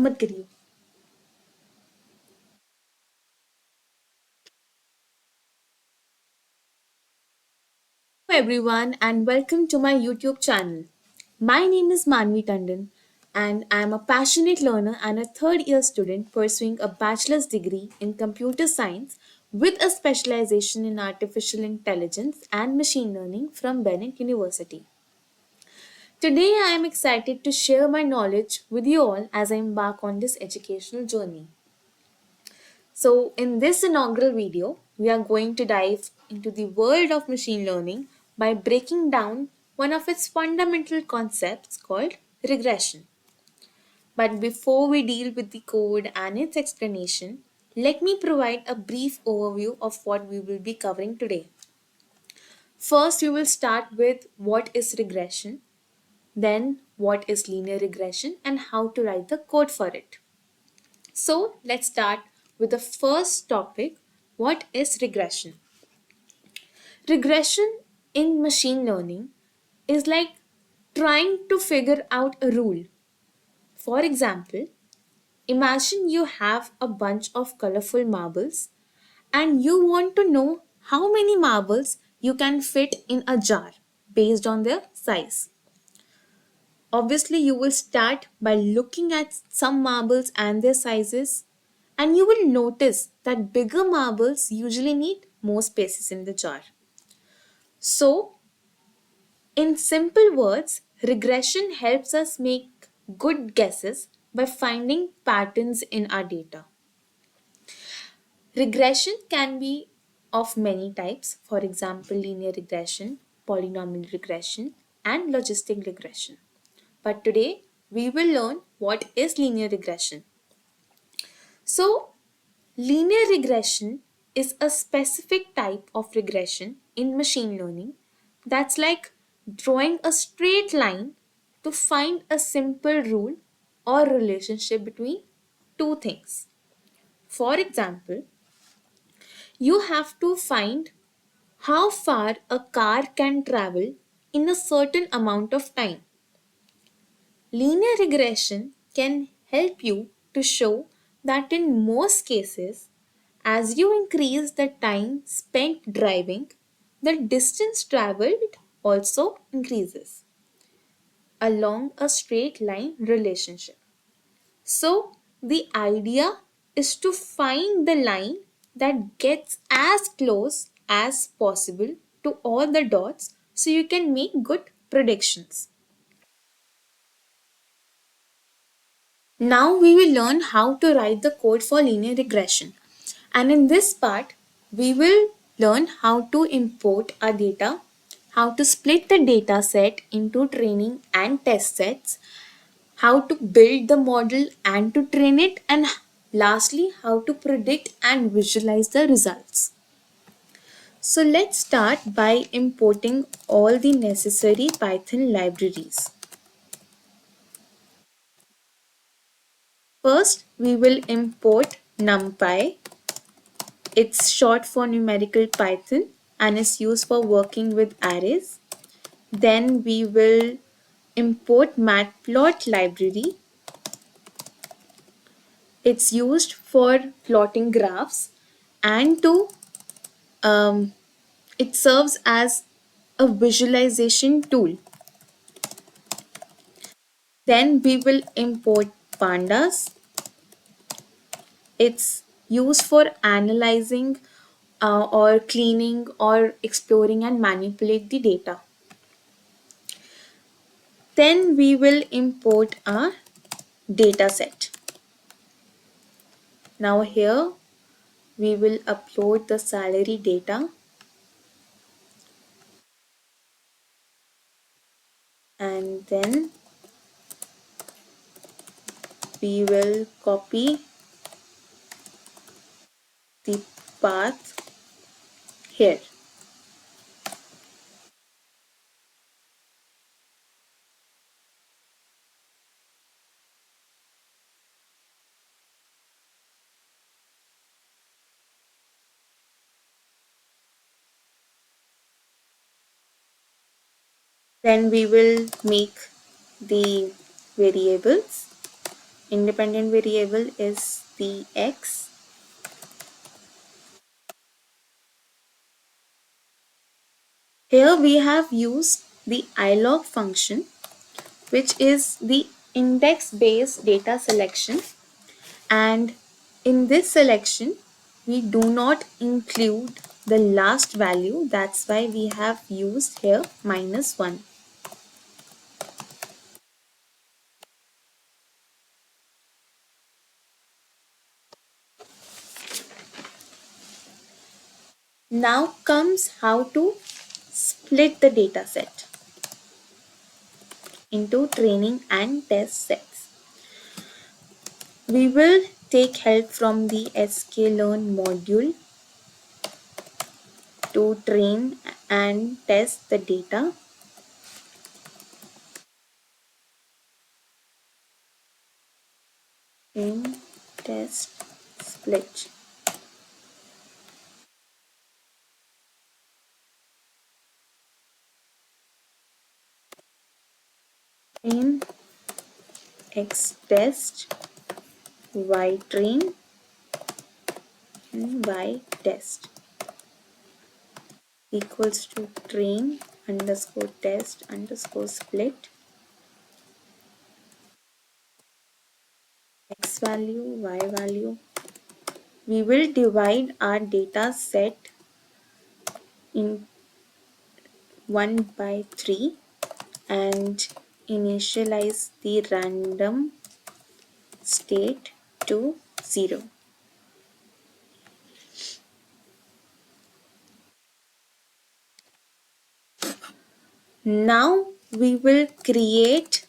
मत करियो. Hello everyone and welcome to my YouTube channel. My name is Manvi Tandon and I am a passionate learner and a third year student pursuing a bachelor's degree in computer science with a specialization in artificial intelligence and machine learning from Bennett University. Today I am excited to share my knowledge with you all as I embark on this educational journey. So, in this inaugural video, we are going to dive into the world of machine learning by breaking down one of its fundamental concepts called regression. But before we deal with the code and its explanation, let me provide a brief overview of what we will be covering today. First, we will start with what is regression, then what is linear regression, and how to write the code for it. So, let's start with the first topic, what is regression? Regression in machine learning is like trying to figure out a rule. For example, imagine you have a bunch of colorful marbles and you want to know how many marbles you can fit in a jar based on their size. Obviously, you will start by looking at some marbles and their sizes, and you will notice that bigger marbles usually need more spaces in the jar. So, in simple words, regression helps us make good guesses by finding patterns in our data. Regression can be of many types, for example, linear regression, polynomial regression, and logistic regression. But today, we will learn what is linear regression. So, linear regression is a specific type of regression in machine learning that's like drawing a straight line to find a simple rule or relationship between two things. For example, you have to find how far a car can travel in a certain amount of time. Linear regression can help you to show that in most cases, as you increase the time spent driving, the distance traveled also increases along a straight line relationship. So, the idea is to find the line that gets as close as possible to all the dots so you can make good predictions. Now we will learn how to write the code for linear regression. And in this part, we will learn how to import our data, how to split the data set into training and test sets, how to build the model and to train it, and lastly, how to predict and visualize the results. So let's start by importing all the necessary Python libraries. First, we will import NumPy. It's short for numerical Python and is used for working with arrays. Then we will import matplot library. It's used for plotting graphs and to um, it serves as a visualization tool. Then we will import pandas. It's used for analyzing or cleaning or exploring and manipulate the data. Then we will import our dataset. Now here we will upload the salary data and then we will copy the path here. Then we will make the variables. independent variable is the x. Here we have used the ilog function, which is the index based data selection, and in this selection we do not include the last value. That's why we have used here -1. Now comes how to split the data set into training and test sets. We will take help from the sklearn module to train and test the data. In test split. In x test, y train, and y test equals to train underscore test underscore split x value, y value. We will divide our data set in 1 by 3 and initialize the random state to 0. Now we will create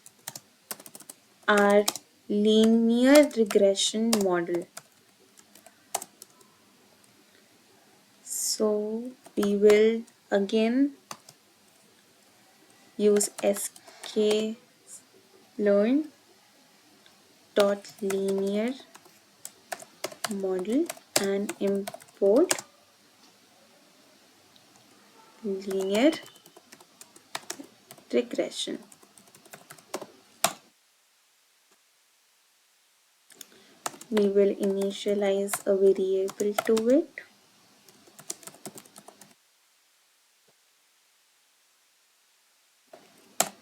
our linear regression model. So we will again use sklearn dot linear model and import linear regression. We will initialize a variable to it.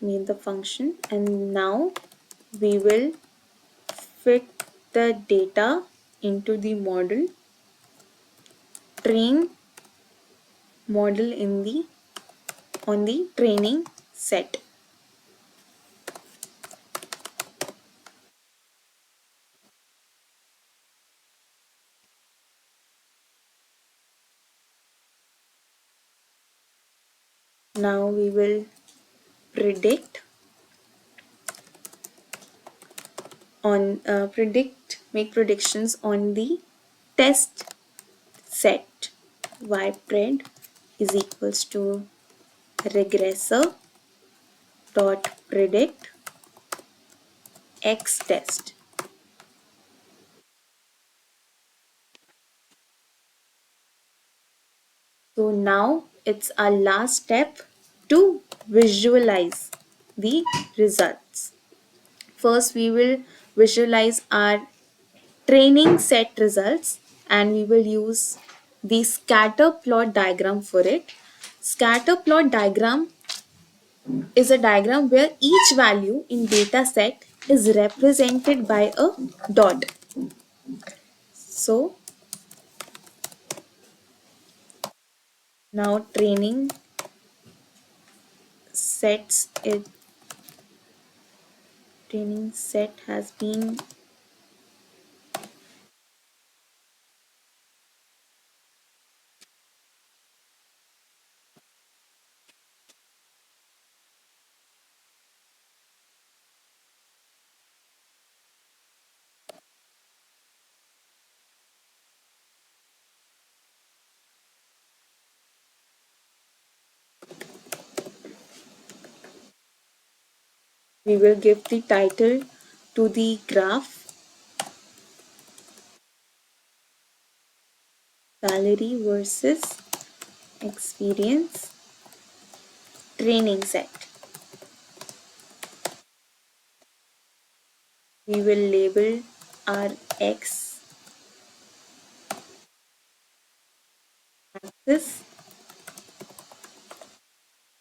Name the function, and now we will fit the data into the model, train model in the on the training set. Now we will predict make predictions on the test set. Ypred is equals to regressor dot predict x test. So now it's our last step to visualize the results. First we will visualize our training set results, and we will use the scatter plot diagram for it. Scatter plot diagram is a diagram where each value in data set is represented by a dot. So now training set has been we will give the title to the graph, salary versus experience training set. We will label our x axis,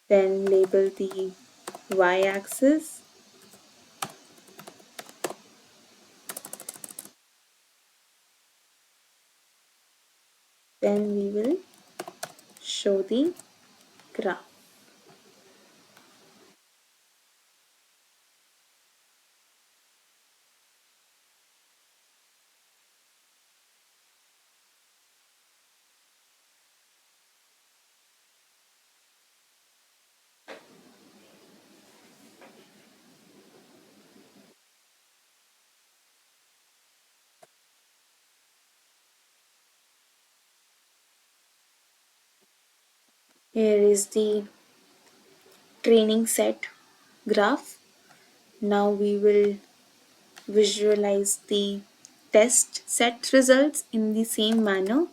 then label the y axis, then we will show the graph. Here is the training set graph. Now we will visualize the test set results in the same manner.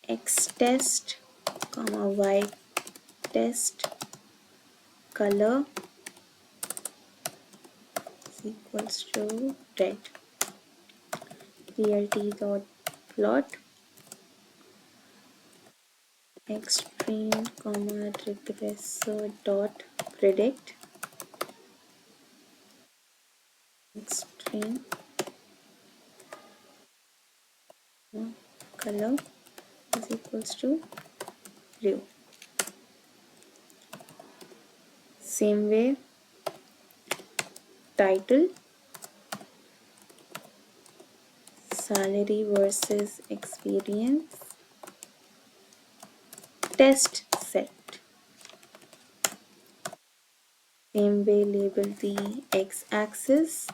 X test, comma y test, color is equals to red. plt dot plot x train, comma regressor dot predict x train, color is equals to blue. Same way, title salary versus experience, test set. Same way, label the x-axis,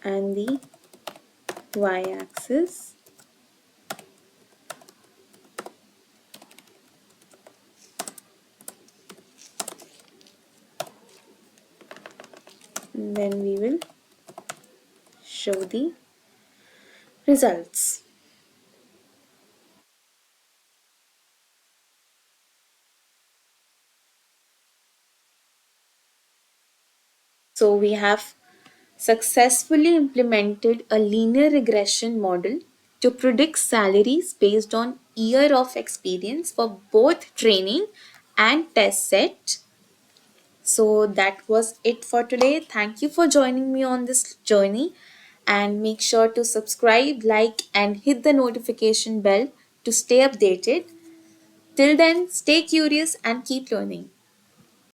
and the y-axis. Then we will show the results. So we have successfully implemented a linear regression model to predict salaries based on year of experience for both training and test set. So that was it for today. Thank you for joining me on this journey, and make sure to subscribe, like, and hit the notification bell to stay updated. Till then, stay curious and keep learning.